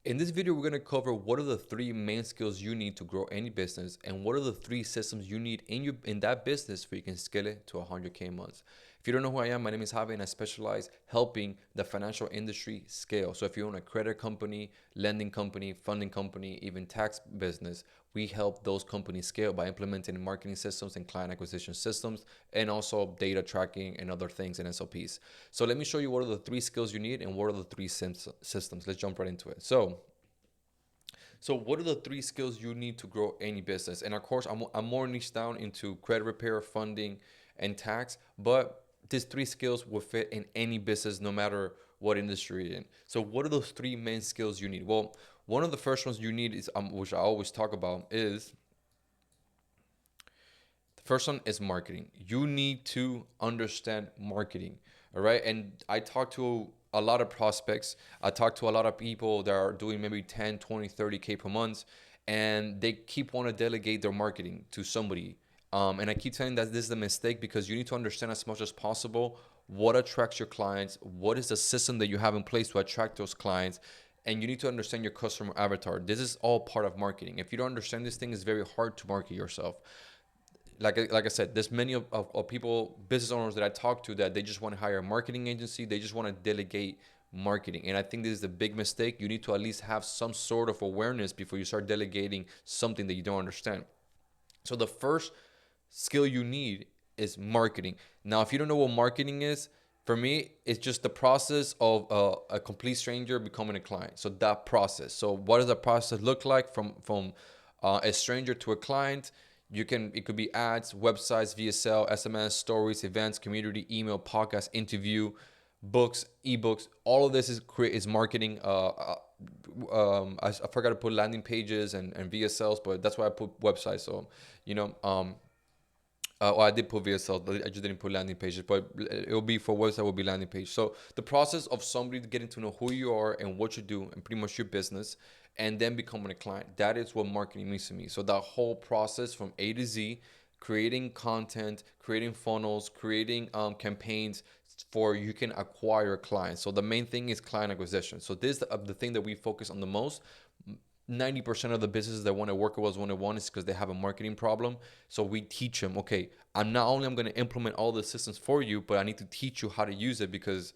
In this video, we're going to cover what are the three main skills you need to grow any business and what are the three systems you need in that business so you can scale it to 100K months. If you don't know who I am, my name is Javi and I specialize helping the financial industry scale. So if you own a credit company, lending company, funding company, even tax business, we help those companies scale by implementing marketing systems and client acquisition systems and also data tracking and other things and SOPs. So let me show you what are the three skills you need and what are the three systems. Let's jump right into it. So what are the three skills you need to grow any business? And of course, I'm more niched down into credit repair, funding, and tax, but these three skills will fit in any business, no matter what industry you're in. So what are those three main skills you need? Well, one of the first ones you need is, which I always talk about, is the first one is marketing. You need to understand marketing, all right? And I talk to a lot of prospects. I talk to a lot of people that are doing maybe 10, 20, 30K per month, and they keep want to delegate their marketing to somebody. And I keep telling that this is a mistake because you need to understand as much as possible what attracts your clients, what is the system that you have in place to attract those clients, and you need to understand your customer avatar. This is all part of marketing. If you don't understand this thing, it's very hard to market yourself. Like I said, there's many of people, business owners that I talk to that they just want to hire a marketing agency. They just want to delegate marketing. And I think this is a big mistake. You need to at least have some sort of awareness before you start delegating something that you don't understand. So the first skill you need is marketing. Now, if you don't know what marketing is, for me, it's just the process of a complete stranger becoming a client. So that process. So what does the process look like from a stranger to a client? It could be ads, websites, VSL, SMS, stories, events, community, email, podcast, interview, books, ebooks. All of this is marketing. I forgot to put landing pages and VSLs, but that's why I put websites. So you know, well, I did put VSL, I just didn't put landing pages, but it will be for website, will be landing page. So the process of somebody getting to know who you are and what you do and pretty much your business, and then becoming a client, that is what marketing means to me. So that whole process from A to Z, creating content, creating funnels, creating campaigns for you can acquire clients. So the main thing is client acquisition. So this is the thing that we focus on the most. 90% of the businesses that want to work with us one-on-one is because they have a marketing problem. So we teach them, okay, I'm going to implement all the systems for you, but I need to teach you how to use it because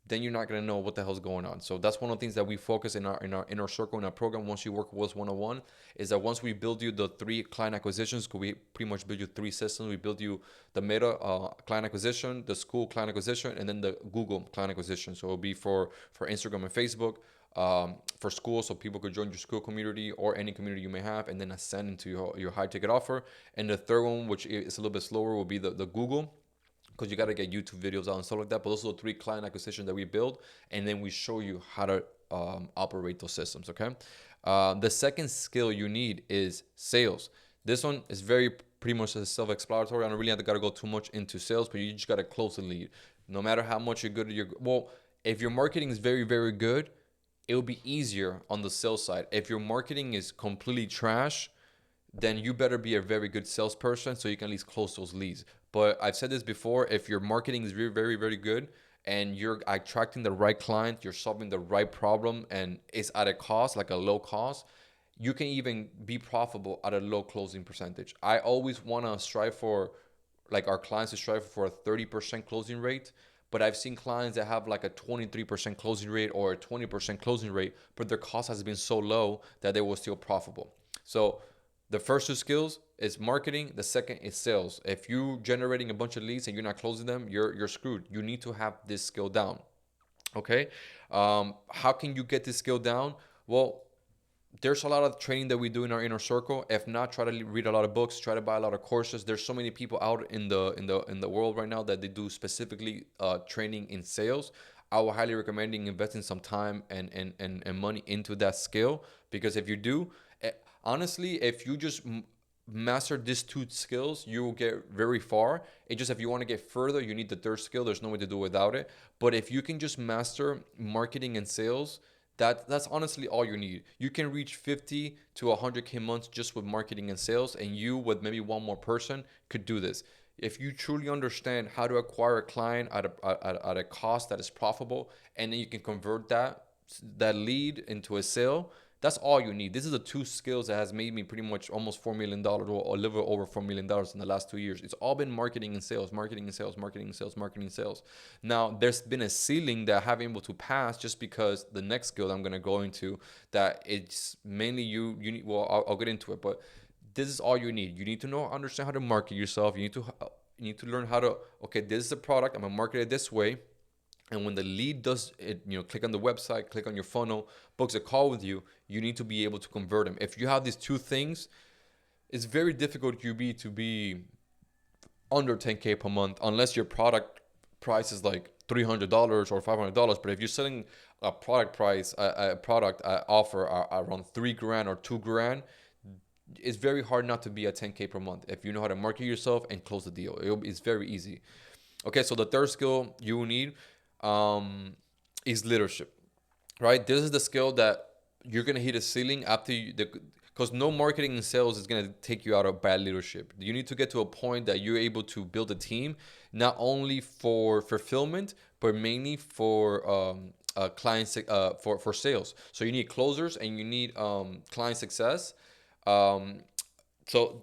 then you're not going to know what the hell's going on. So that's one of the things that we focus in our circle, in our program. Once you work with us one-on-one, is that once we build you the three client acquisitions, because we pretty much build you three systems. We build you the Meta client acquisition, the school client acquisition, and then the Google client acquisition. So it'll be for Instagram and Facebook, for school, so people could join your school community or any community you may have, and then ascend into your high ticket offer. And the third one, which is a little bit slower, will be the Google, because you got to get YouTube videos out and stuff like that. But those are the three client acquisitions that we build, and then we show you how to operate those systems. Okay. The second skill you need is sales. This one is very pretty much self-explanatory. I don't really have to go too much into sales, but you just got to close the lead. No matter how much you're good at if your marketing is very, very good, it will be easier on the sales side. If your marketing is completely trash, then you better be a very good salesperson so you can at least close those leads. But I've said this before, if your marketing is very, very, very good and you're attracting the right client, you're solving the right problem, and it's at a cost, like a low cost, you can even be profitable at a low closing percentage. I always want to strive for, like our clients to strive for a 30% closing rate. But I've seen clients that have like a 23% closing rate or a 20% closing rate, but their cost has been so low that they were still profitable. So the first two skills is marketing. The second is sales. If you're generating a bunch of leads and you're not closing them, you're screwed. You need to have this skill down. Okay. How can you get this skill down? Well, there's a lot of training that we do in our inner circle. If not, try to read a lot of books, try to buy a lot of courses. There's so many people out in the world right now that they do specifically training in sales. I would highly recommend investing some time and money into that skill, because if you do, eh, honestly, if you just master these two skills, you will get very far. It just, if you want to get further, you need the third skill. There's no way to do without it. But if you can just master marketing and sales, that's honestly all you need. You can reach 50 to 100K months just with marketing and sales, and you with maybe one more person could do this. If you truly understand how to acquire a client at a cost that is profitable, and then you can convert that that lead into a sale, that's all you need. This is the two skills that has made me pretty much almost $4 million or a little over $4 million in the last 2 years. It's all been marketing and sales, marketing and sales, marketing and sales, marketing and sales. Now there's been a ceiling that I haven't been able to pass just because the next skill I'm gonna go into that it's mainly you need. Well, I'll get into it, but this is all you need. You need to understand how to market yourself. You need to learn how to, okay, this is a product. I'm gonna market it this way. And when the lead does it, click on the website, click on your funnel, books a call with you, you need to be able to convert them. If you have these two things, it's very difficult to be under 10K per month unless your product price is like $300 or $500. But if you're selling a product price, a product offer around $3,000 or $2,000, it's very hard not to be at 10K per month if you know how to market yourself and close the deal. It's very easy. Okay, so the third skill you will need is leadership, right? This is the skill that you're gonna hit a ceiling after because no marketing and sales is gonna take you out of bad leadership. You need to get to a point that you're able to build a team, not only for fulfillment, but mainly for clients for sales. So you need closers and you need client success. So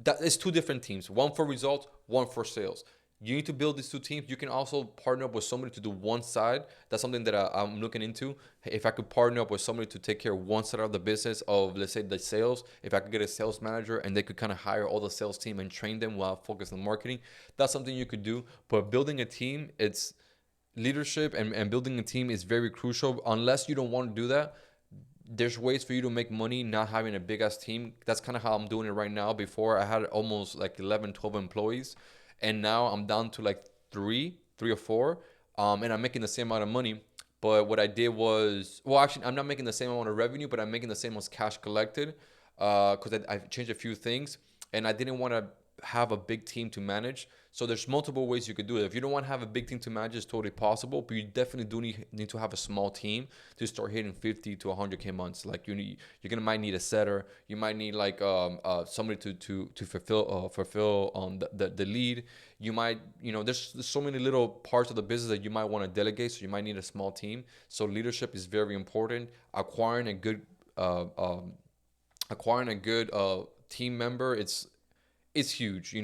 that is two different teams, one for results, one for sales. You need to build these two teams. You can also partner up with somebody to do one side. That's something that I'm looking into. If I could partner up with somebody to take care of one side of the business of, let's say, the sales, if I could get a sales manager and they could kind of hire all the sales team and train them while focused on marketing, that's something you could do. But building a team, it's leadership and building a team is very crucial. Unless you don't want to do that, there's ways for you to make money not having a big ass team. That's kind of how I'm doing it right now. Before I had almost like 11, 12 employees. And now I'm down to like three or four, and I'm making the same amount of money. But what I did was, well, actually, I'm not making the same amount of revenue, but I'm making the same as cash collected, because I've changed a few things, and I didn't want to have a big team to manage. So there's multiple ways you could do it. If you don't want to have a big team to manage, it's totally possible, but you definitely do need to have a small team to start hitting 50 to 100K months. Like you're might need a setter. You might need like somebody to fulfill the lead. You might, there's so many little parts of the business that you might want to delegate. So you might need a small team. So leadership is very important. Acquiring a good team member, it's huge,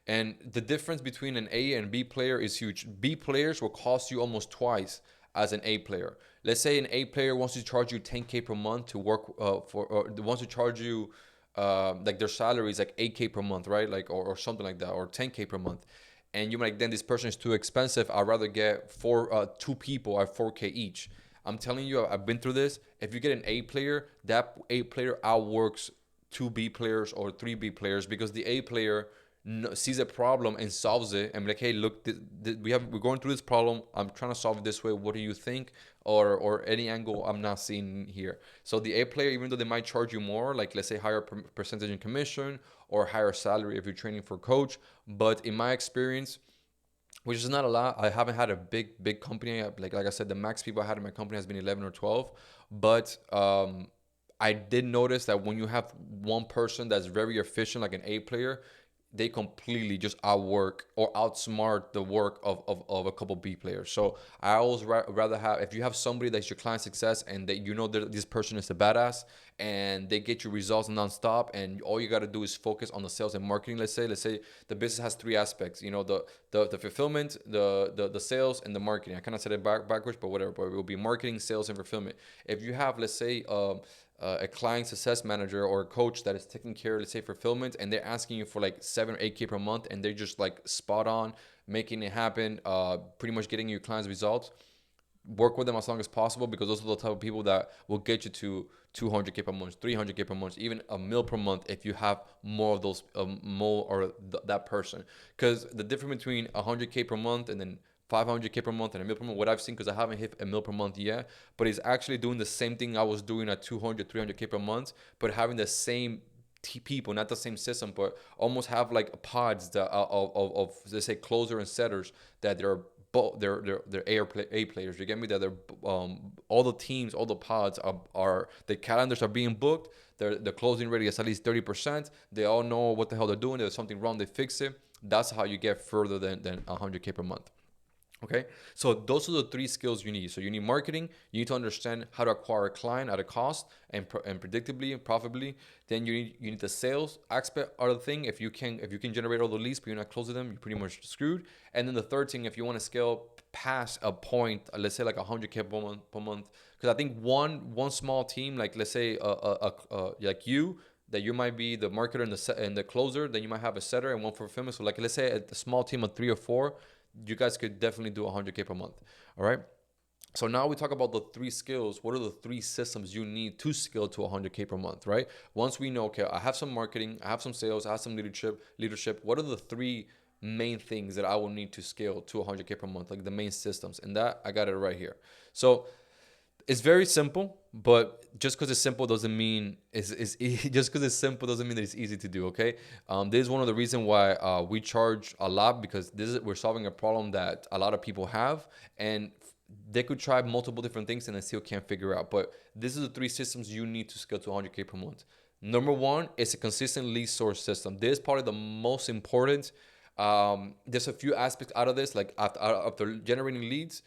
and the difference between an A and B player is huge. B players will cost you almost twice as an A player. Let's say an A player wants to charge you 10K per month to work or wants to charge you like their salary is like 8K per month, right? Like or something like that, or 10K per month. And you might then this person is too expensive. I'd rather get two people at 4K each. I'm telling you, I've been through this. If you get an A player, that A player outworks two B players or three B players, because the A player sees a problem and solves it and be like, hey, look, we're going through this problem. I'm trying to solve it this way. What do you think? Or any angle I'm not seeing here. So the A player, even though they might charge you more, like let's say higher percentage in commission or higher salary if you're training for coach, but in my experience, which is not a lot, I haven't had a big company. Like I said, the max people I had in my company has been 11 or 12, but I did notice that when you have one person that's very efficient, like an A player, they completely just outwork or outsmart the work of a couple B players. So I always rather have, if you have somebody that's your client success and that that this person is a badass and they get you results nonstop, and all you got to do is focus on the sales and marketing. Let's say the business has three aspects, the fulfillment, the sales, and the marketing. I kind of said it backwards, but whatever, but it will be marketing, sales, and fulfillment. If you have, let's say, a client success manager or a coach that is taking care of, let's say, fulfillment, and they're asking you for like 7 or 8K per month, and they're just like spot on making it happen, pretty much getting your clients results, work with them as long as possible, because those are the type of people that will get you to 200K per month, 300K per month, even $1 million per month if you have more of those, that person. Because the difference between 100K per month and then 500K per month and $1 million per month, what I've seen, because I haven't hit $1 million per month yet, but it's actually doing the same thing I was doing at 200, 300K per month, but having the same people, not the same system, but almost have like pods that of let's say closer and setters, that they're A players. You get me? That they're all the teams, all the pods are the calendars are being booked. The closing rate is at least 30%. They all know what the hell they're doing. There's something wrong, they fix it. That's how you get further than 100K per month. Okay, so those are the three skills you need. So you need marketing. You need to understand how to acquire a client at a cost and predictably and profitably. Then you need the sales aspect of the thing. If you can generate all the leads, but you're not closing them, you're pretty much screwed. And then the third thing, if you want to scale past a point, let's say like 100K per month, because I think one small team, like let's say like you, that you might be the marketer and the closer, then you might have a setter and one for fulfillment. So like let's say a small team of 3 or 4, you guys could definitely do 100K per month. All right. So now we talk about the three skills. What are the three systems you need to scale to 100K per month, right? Once we know, okay, I have some marketing, I have some sales, I have some leadership. What are the three main things that I will need to scale to 100K per month, like the main systems? And that I got it right here. So it's very simple, but just because it's simple doesn't mean just because it's simple doesn't mean that it's easy to do. Okay, this is one of the reasons why we charge a lot, because we're solving a problem that a lot of people have, and they could try multiple different things and they still can't figure out. But this is the three systems you need to scale to 100K per month. Number one is a consistent lead source system. This is probably the most important. There's a few aspects out of this, like after generating leads,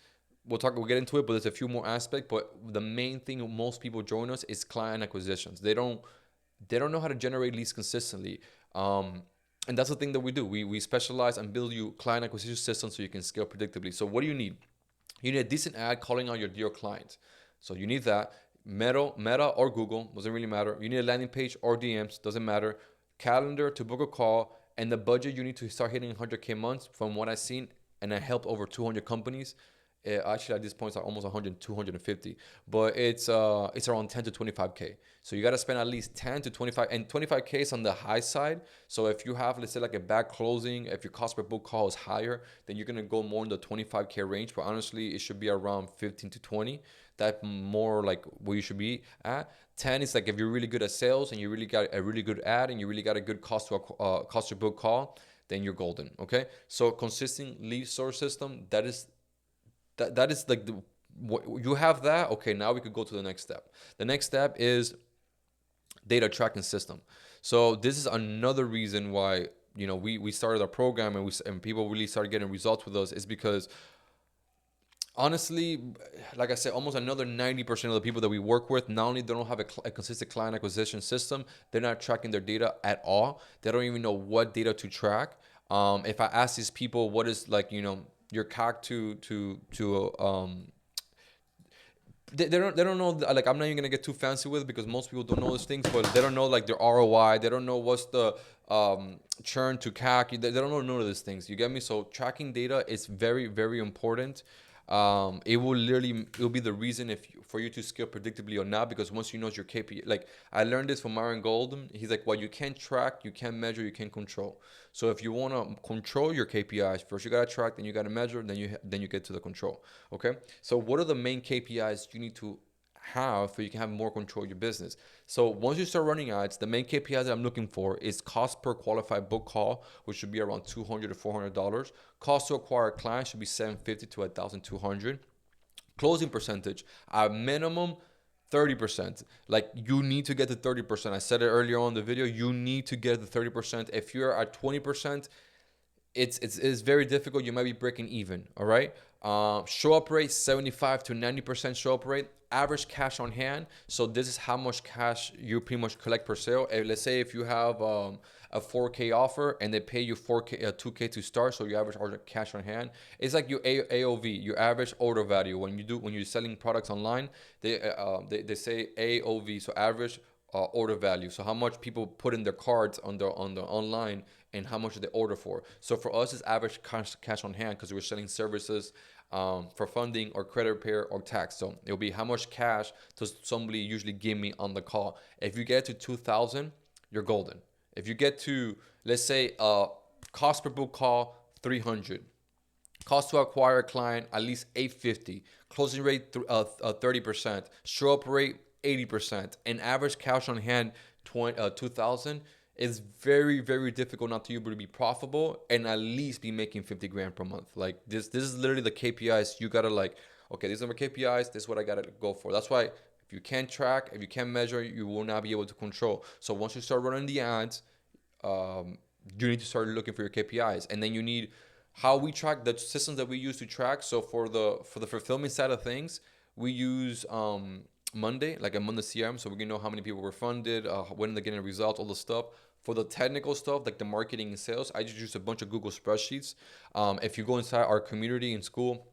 we'll get into it, but there's a few more aspects. But the main thing most people join us is client acquisitions. They don't know how to generate leads consistently. And that's the thing that we do. We specialize and build you client acquisition systems so you can scale predictably. So what do you need? You need a decent ad calling out your dear clients. So you need that. Meta or Google, doesn't really matter. You need a landing page or DMs, doesn't matter. Calendar to book a call, and the budget you need to start hitting 100K months from what I've seen, and I helped over 200 companies. Actually, at this point, it's almost 100, 250, but it's around 10 to 25K. So you got to spend at least 10 to 25, and 25K is on the high side. So if you have, let's say, like a bad closing, if your cost per book call is higher, then you're gonna go more in the 25K range. But honestly, it should be around 15 to 20. That more like where you should be at. 10 is like if you're really good at sales and you really got a really good ad and you really got a good cost per book call, then you're golden. Okay, so consistent lead source system, that is like what you have. That okay, now we could go to the next step. The next step is data tracking system. So this is another reason why we started our program, and people really started getting results with us, is because honestly, like I said, almost another 90% of the people that we work with, not only they don't have a consistent client acquisition system, they're not tracking their data at all. They don't even know what data to track. If I ask these people what is like your CAC they don't know, like, I'm not even gonna get too fancy with it because most people don't know those things, but they don't know like their ROI. They don't know what's the churn to CAC. They don't know none of these things. You get me? So tracking data is very, very important. It will be the reason for you to scale predictably or not, because once you know your KPI, like I learned this from Myron Golden. He's like, what you can't track, you can't measure, you can't control. So if you want to control your KPIs, first you got to track, then you got to measure, then you get to the control. Okay. So what are the main KPIs you need to have so you can have more control of your business? So once you start running ads, the main KPIs that I'm looking for is cost per qualified book call, which should be around $200 to $400. Cost to acquire a client should be $750 to $1,200. Closing percentage, at minimum 30%. Like, you need to get to 30%. I said it earlier on in the video, you need to get to 30%. If you're at 20%, it's very difficult. You might be breaking even. All right. Show up rate 75 to 90% show up rate. Average cash on hand. So this is how much cash you pretty much collect per sale. Let's say if you have a 4K offer and they pay you 2K to start, so your average order cash on hand. It's like your AOV, your average order value. When you're selling products online, they say AOV, so average order value. So how much people put in their cards on the online, and how much they order for. So for us, it's average cash on hand, because we're selling services for funding or credit repair or tax. So it'll be how much cash does somebody usually give me on the call. If you get to 2,000, you're golden. If you get to, let's say, cost per book call 300, cost to acquire a client at least 850, closing rate 30%, show up rate 80%, and average cash on hand 2,000, is very, very difficult not to be able to be profitable and at least be making 50 grand per month. Like this is literally the KPIs you gotta, like, okay, these are my KPIs, this is what I gotta go for. That's why if you can't track, if you can't measure, you will not be able to control. So once you start running the ads, you need to start looking for your KPIs, and then you need How we track the systems that we use to track. So for the fulfillment side of things, we use Monday, like a Monday CRM, so we can know how many people were funded, when they're getting results, all the stuff. For the technical stuff, like the marketing and sales, I just use a bunch of Google spreadsheets. If you go inside our community in school,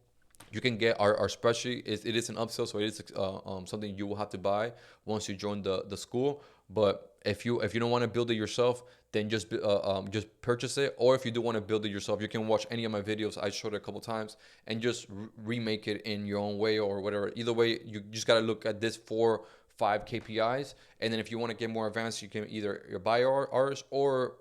you can get our spreadsheet. It is an upsell, so it is something you will have to buy once you join the school. But if you don't want to build it yourself, then just purchase it. Or if you do want to build it yourself, you can watch any of my videos. I showed it a couple times and just remake it in your own way or whatever. Either way, you just gotta look at this 4-5 KPIs, and then if you want to get more advanced, you can either buy ours or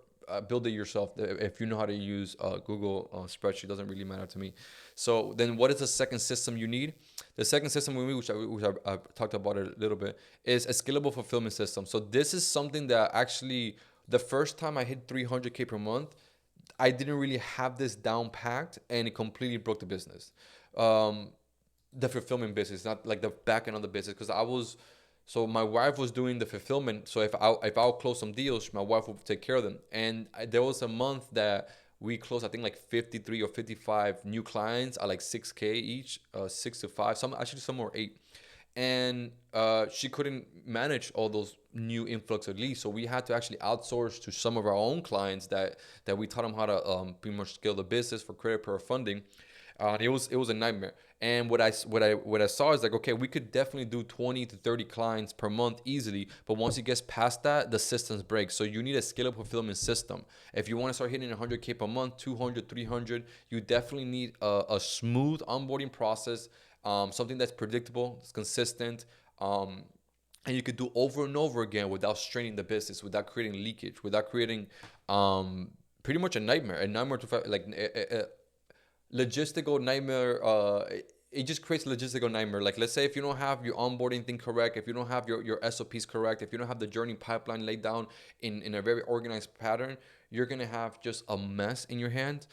build it yourself. If you know how to use Google spreadsheet, doesn't really matter to me. So then what is the second system you need? The second system we need, which I talked about it a little bit, is a scalable fulfillment system. So this is something that actually, the first time I hit 300K per month, I didn't really have this down packed, and it completely broke the business. Um, the fulfillment business, not like the back end of the business, because so my wife was doing the fulfillment. So if I'll close some deals, my wife will take care of them. And there was a month that we closed, I think like 53 or 55 new clients at like 6K each, 6 to 5, some were 8. And she couldn't manage all those new influx of leads, so we had to actually outsource to some of our own clients that we taught them how to pretty much scale the business for credit per funding. It was a nightmare. And what I saw is like, okay, we could definitely do 20 to 30 clients per month easily, but once it gets past that, the systems break. So you need a scalable fulfillment system. If you want to start hitting 100K per month, 200, 300, you definitely need a smooth onboarding process, something that's predictable, it's consistent, and you could do over and over again without straining the business, without creating leakage, without creating pretty much a nightmare to like logistical nightmare. It just creates a logistical nightmare. Like, let's say if you don't have your onboarding thing correct, if you don't have your SOPs correct, if you don't have the journey pipeline laid down in a very organized pattern, you're gonna have just a mess in your hand.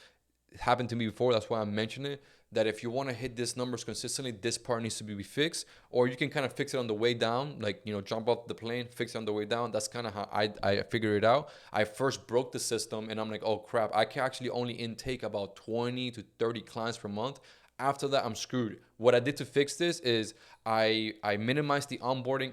It happened to me before, that's why I mentioned it, that if you want to hit these numbers consistently, this part needs to be fixed. Or you can kind of fix it on the way down, like, jump off the plane, fix it on the way down. That's kind of how I figured it out. I first broke the system, and I'm like, oh crap, I can actually only intake about 20 to 30 clients per month. After that, I'm screwed. What I did to fix this is I minimized the onboarding.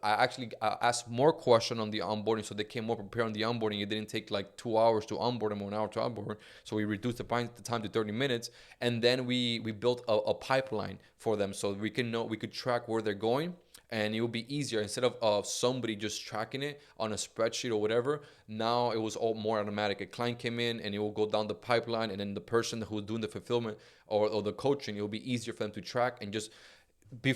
I actually asked more questions on the onboarding, so they came more prepared on the onboarding. It didn't take like 2 hours to onboard them or an hour to onboard. So we reduced the time to 30 minutes. And then we built a pipeline for them, so we could track where they're going. And it will be easier, instead of somebody just tracking it on a spreadsheet or whatever. Now it was all more automatic. A client came in and it will go down the pipeline, and then the person who's doing the fulfillment or the coaching, it will be easier for them to track. And just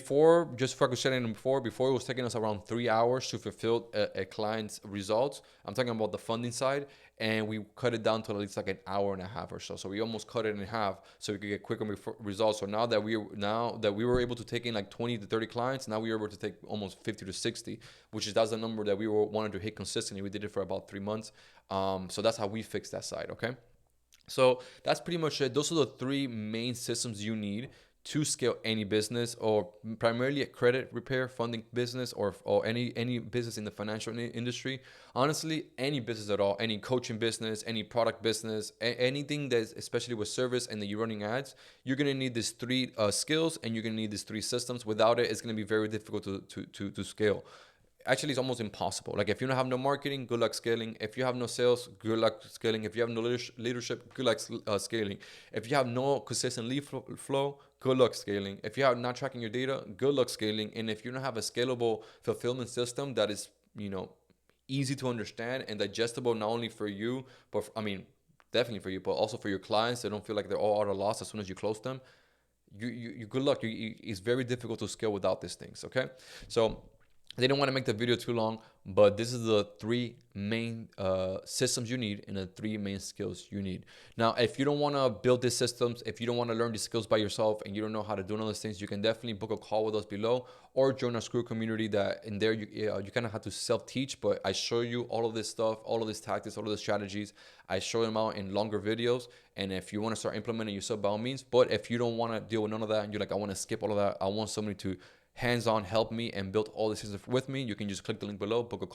for before, it was taking us around 3 hours to fulfill a client's results. I'm talking about the funding side, and we cut it down to at least like an hour and a half or so. So we almost cut it in half, so we could get quicker results. So now that we were able to take in like 20 to 30 clients, now we were able to take almost 50 to 60, that's the number that we wanted to hit consistently. We did it for about 3 months. So that's how we fixed that side. Okay. So that's pretty much it. Those are the 3 main systems you need to scale any business, or primarily a credit repair funding business, or any business in the financial industry. Honestly, any business at all, any coaching business, any product business, anything that's especially with service and that you're running ads, you're gonna need these 3 skills, and you're gonna need these 3 systems. Without it, it's gonna be very difficult to scale. Actually, it's almost impossible. Like, if you don't have no marketing, good luck scaling. If you have no sales, good luck scaling. If you have no leadership, good luck scaling. If you have no consistent lead flow, good luck scaling. If you have not tracking your data, good luck scaling. And if you don't have a scalable fulfillment system that is, easy to understand and digestible, not only for you, but definitely for you, but also for your clients, they don't feel like they're all at a loss as soon as you close them. You good luck. It's very difficult to scale without these things. Okay, so I didn't want to make the video too long, but this is the 3 main systems you need, and the 3 main skills you need. Now, if you don't want to build these systems, if you don't want to learn these skills by yourself, and you don't know how to do all those things, you can definitely book a call with us below, or join our school community. That in there you kind of have to self-teach, but I show you all of this stuff, all of these tactics, all of the strategies. I show them out in longer videos, and if you want to start implementing yourself, by all means. But if you don't want to deal with none of that, and you're like, I want to skip all of that, I want somebody to hands-on help me and build all this with me, you can just click the link below, book a call